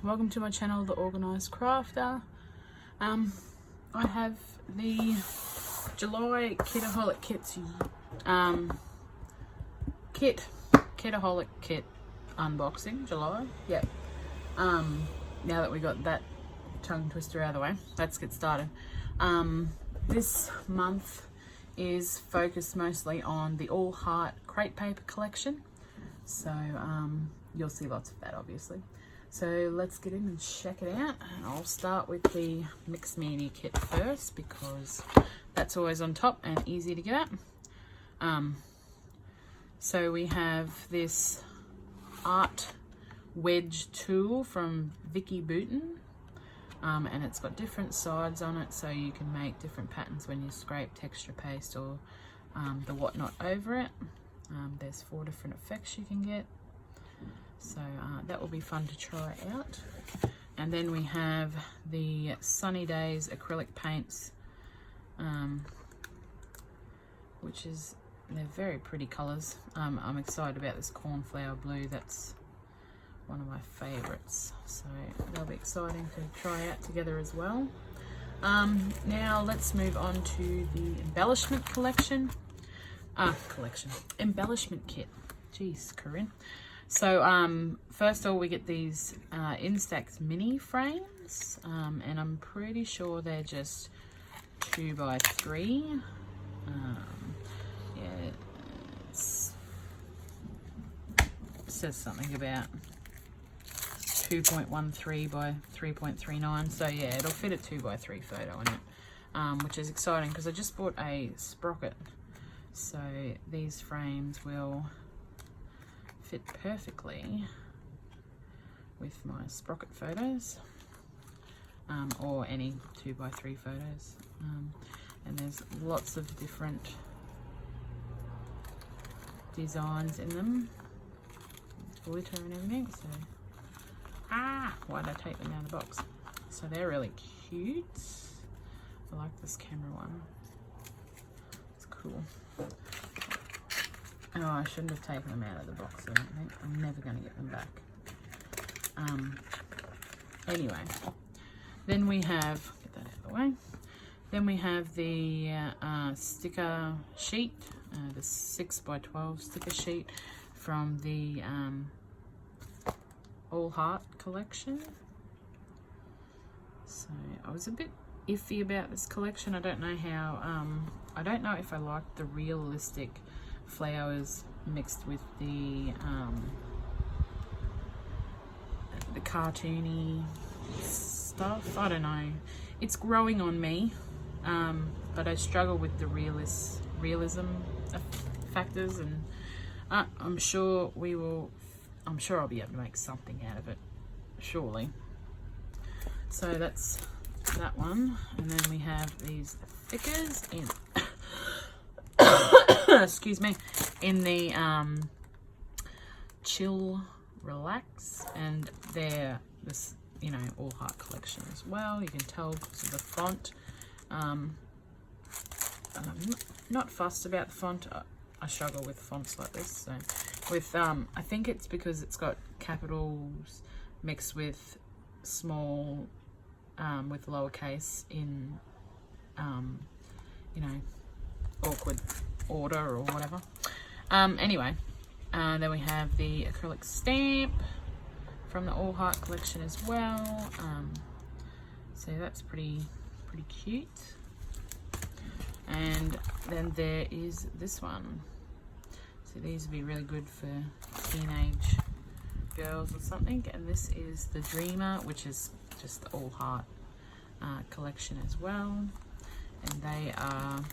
welcome to my channel, The Organised Crafter. I have the July Kitaholic Kits Kitaholic Kit unboxing, July, yep. Now that we got that tongue twister out of the way, let's get started. This month is focused mostly on the All Heart crate paper collection, so you'll see lots of that obviously. So let's get in and check it out. And I'll start with the mixed media kit first because that's always on top and easy to get at. So we have this art wedge tool from Vicky Booten, and it's got different sides on it, so you can make different patterns when you scrape texture paste or the whatnot over it. There's 4 different effects you can get, so that will be fun to try out. And then we have the Sunny Days acrylic paints, which is, they're very pretty colors. I'm excited about this cornflower blue. That's one of my favorites, so that'll be exciting to try out together as well. Now let's move on to the embellishment embellishment kit. Jeez, Corinne. So first of all, we get these Instax mini frames, and I'm pretty sure they're just 2x3. Yeah, it says something about 2.13 by 3.39, so yeah, it'll fit a 2x3 photo in it, which is exciting because I just bought a sprocket, so these frames will fit perfectly with my sprocket photos, or any 2x3 photos, and there's lots of different designs in them, glitter and everything. So why did I take them out of the box? So they're really cute. I like this camera one, it's cool. Oh, I shouldn't have taken them out of the box, I don't think. I'm never going to get them back. Anyway, then we have, get that out of the way. Then we have the sticker sheet, the 6x12 sticker sheet from the All Heart collection. So I was a bit iffy about this collection. I don't know how, I don't know if I like the realistic flowers mixed with the cartoony stuff. I don't know, it's growing on me, but I struggle with the realism factors, and I'm sure I'll be able to make something out of it, surely. So that's that one. And then we have these thickers in excuse me, in the Chill Relax, and they're this, you know, All Heart collection as well. You can tell because of the font. I'm not fussed about the font. I struggle with fonts like this. So with I think it's because it's got capitals mixed with small with lowercase in you know, awkward order or whatever. Anyway, then we have the acrylic stamp from the All Heart collection as well. So that's pretty cute. And then there is this one. So these would be really good for teenage girls or something. And this is the Dreamer, which is just the All Heart collection as well. And they are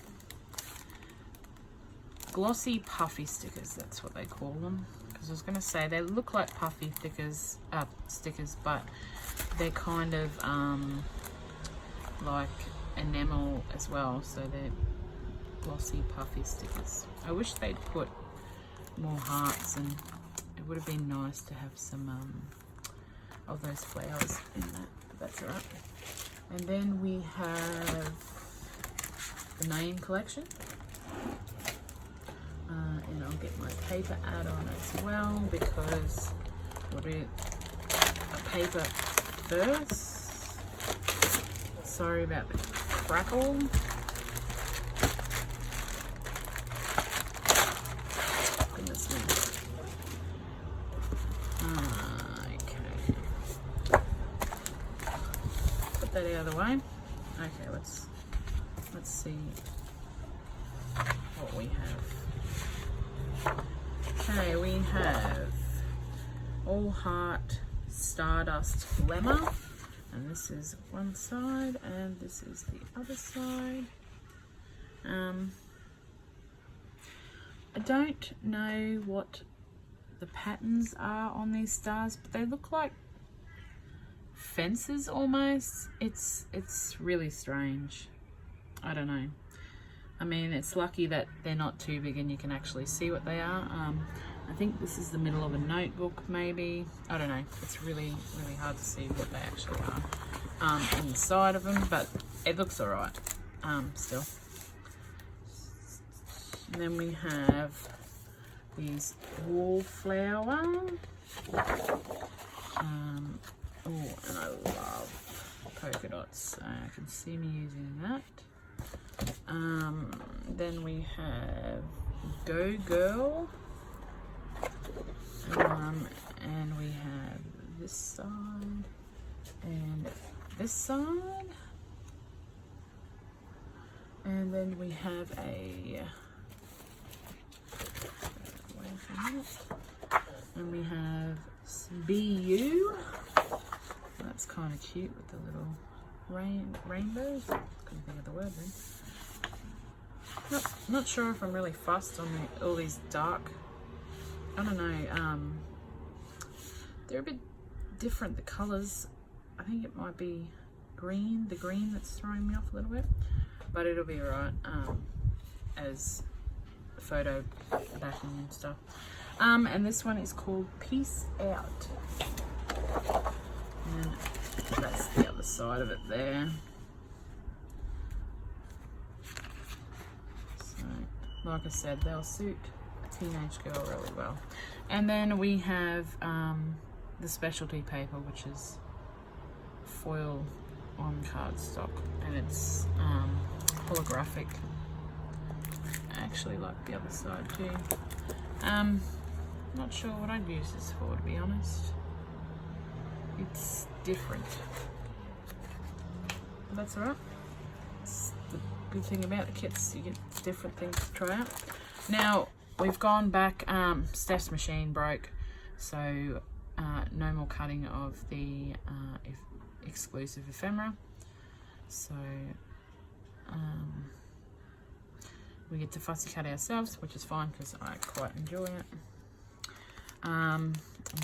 glossy puffy stickers, that's what they call them. Because I was going to say they look like puffy stickers, but they're kind of like enamel as well, so they're glossy puffy stickers. I wish they'd put more hearts, and it would have been nice to have some of those flowers in that, but that's alright. And then we have the name collection, and I'll get my paper add-on as well because a paper first. Sorry about the crackle. Goodness me. Okay. Put that out of the way. Okay, let's see what we have. Okay, we have All Heart Stardust Glamour, and this is one side and this is the other side. I don't know what the patterns are on these stars, but they look like fences almost. It's really strange. I don't know. I mean, it's lucky that they're not too big and you can actually see what they are. I think this is the middle of a notebook, maybe. I don't know. It's really hard to see what they actually are inside of them, but it looks alright still. And then we have these wallflower. Oh, and I love polka dots, so I can see me using that. Then we have Go Girl, and we have this side and this side, and then we have and we have BU. That's kind of cute with the little rainbows. Couldn't think of the word then. Not sure if I'm really fussed on all these dark. I don't know. They're a bit different. The colours. I think it might be green. The green that's throwing me off a little bit, but it'll be alright as photo backing and stuff. And this one is called Peace Out. And that's the other side of it there. So, like I said, they'll suit a teenage girl really well. And then we have the specialty paper, which is foil on cardstock, and it's holographic. I actually like the other side too. Not sure what I'd use this for, to be honest. It's different, but that's alright. It's the good thing about the kits, you get different things to try out. Now we've gone back. Steph's machine broke, so no more cutting of the exclusive ephemera. So we get to fussy cut ourselves, which is fine because I quite enjoy it. And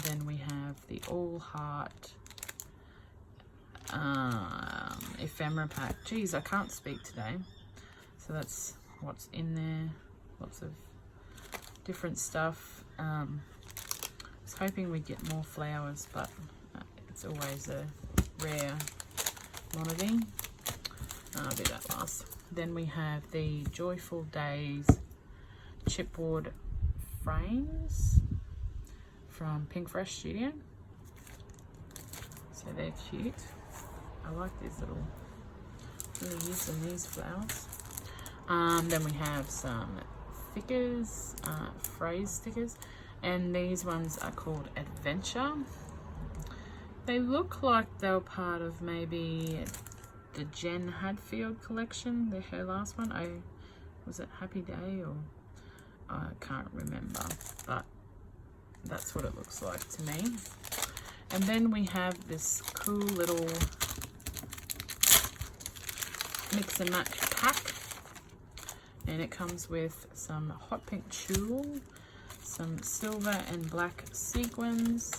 then we have the All Heart ephemera pack. Geez, I can't speak today. So that's what's in there. Lots of different stuff. I was hoping we'd get more flowers, but it's always a rare commodity. I'll do that last. Then we have the Joyful Days chipboard frames from Pink Fresh Studio. So they're cute. I like these little use in these flowers. Then we have some stickers, phrase stickers, and these ones are called Adventure. They look like they were part of maybe the Jen Hadfield collection, her last one. Was it Happy Day, or I can't remember, but that's what it looks like to me. And then we have this cool little mix and match pack, and it comes with some hot pink tulle, some silver and black sequins,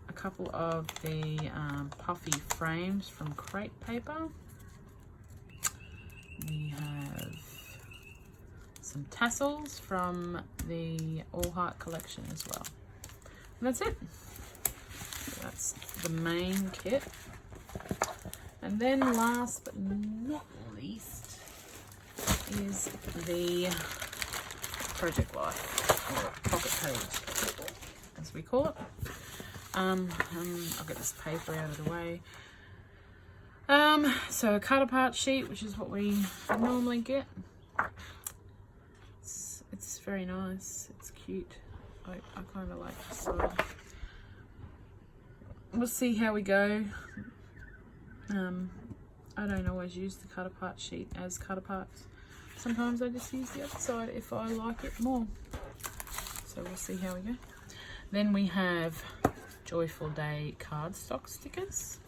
a couple of the puffy frames from crepe paper. We have some tassels from the All Heart collection as well. And that's it. That's the main kit. And then last but not least is the Project Life, or Pocket Page as we call it. I'll get this paper out of the way. So a cut apart sheet, which is what we normally get. It's very nice. It's cute. I kind of like this side. We'll see how we go. I don't always use the cut apart sheet as cut aparts. Sometimes I just use the other side if I like it more. So we'll see how we go. Then we have Joyful Day cardstock stickers,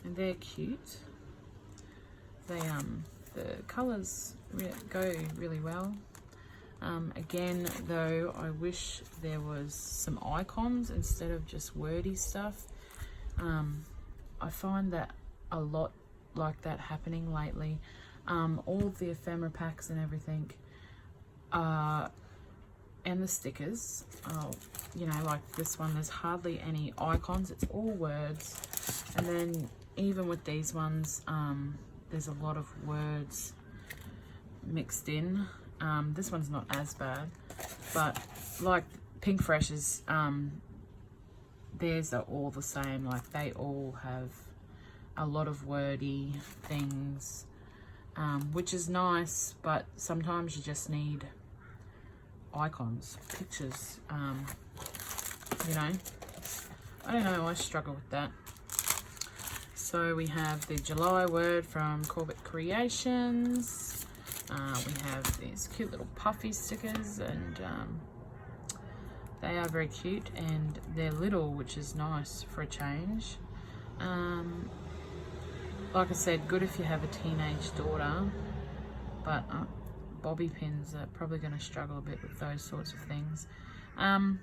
and they're cute. They the colours go really well. Again, though, I wish there was some icons instead of just wordy stuff. I find that a lot like that happening lately. All of the ephemera packs and everything, and the stickers, you know, like this one, there's hardly any icons, it's all words. And then even with these ones, there's a lot of words mixed in. This one's not as bad, but like Pink Fresh's, theirs are all the same. Like they all have a lot of wordy things, which is nice, but sometimes you just need icons, pictures, you know. I don't know, I struggle with that. So we have the July word from Corbett Creations. We have these cute little puffy stickers, and they are very cute, and they're little, which is nice for a change. Like I said, good if you have a teenage daughter, but bobby pins are probably going to struggle a bit with those sorts of things. I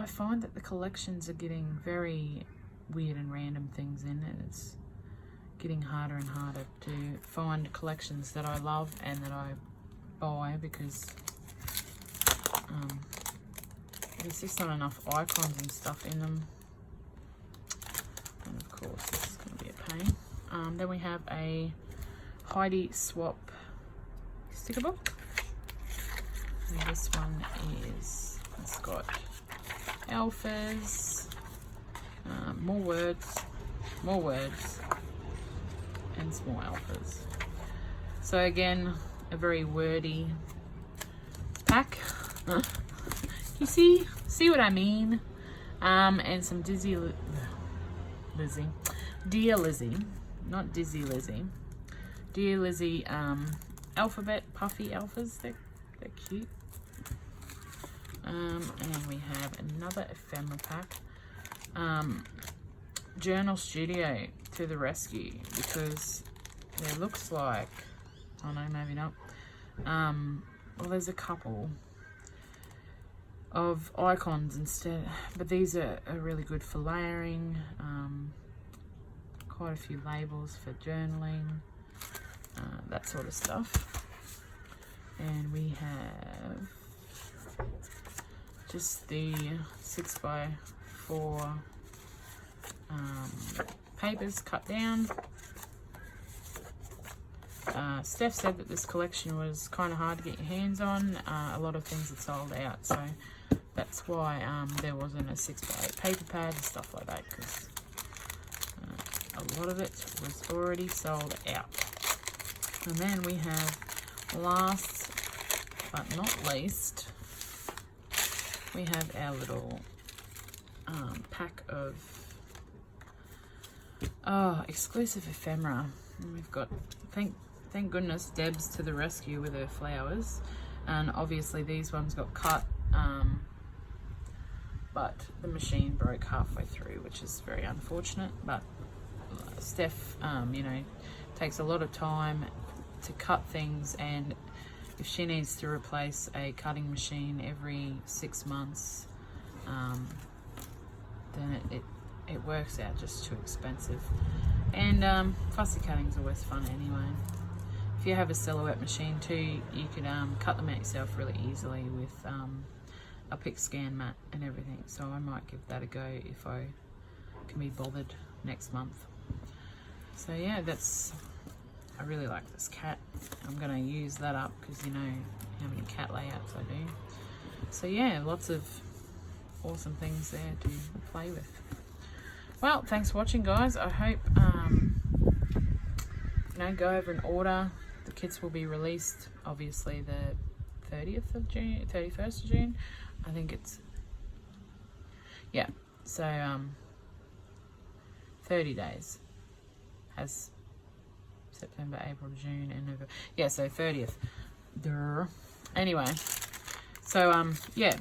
find that the collections are getting very weird and random things in, and it's getting harder and harder to find collections that I love and that I buy, because there's just not enough icons and stuff in them. And of course, this is going to be a pain. Then we have a Heidi Swap sticker book. And this one is, it's got alphas, more words, and small alphas. So again, a very wordy pack. You see what I mean? And some Dear Lizzie, not Dizzy Lizzie. Dear Lizzie, alphabet puffy alphas. They're cute. And we have another ephemera pack. Journal Studio to the rescue, because there looks like, oh no, maybe not. Well, there's a couple of icons instead, but these are really good for layering. Quite a few labels for journaling, that sort of stuff. And we have just the 6x4 papers cut down. Steph said that this collection was kind of hard to get your hands on. A lot of things had sold out, so that's why there wasn't a 6x8 paper pad and stuff like that, because a lot of it was already sold out. And then we have, last but not least, we have our little pack of exclusive ephemera. And we've got, thank goodness, Deb's to the rescue with her flowers. And obviously these ones got cut, but the machine broke halfway through, which is very unfortunate. But Steph, you know, takes a lot of time to cut things, and if she needs to replace a cutting machine every 6 months, then it works out just too expensive. And fussy cutting's always fun anyway. If you have a silhouette machine too, you could cut them out yourself really easily with a pick scan mat and everything. So I might give that a go if I can be bothered next month. So yeah, I really like this cat. I'm going to use that up because you know how many cat layouts I do. So yeah, lots of awesome things there to play with. Well, thanks for watching, guys. I hope you know, go over and order. The kits will be released obviously the 30th of June, 31st of June. I think it's, yeah, so 30 days has September, April, June, and November. Yeah, so 30th. Duh. Anyway, so yeah,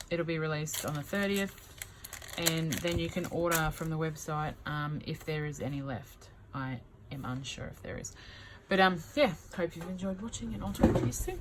it'll be released on the 30th, and then you can order from the website if there is any left. I am unsure if there is. But yeah, hope you've enjoyed watching, and I'll talk to you soon.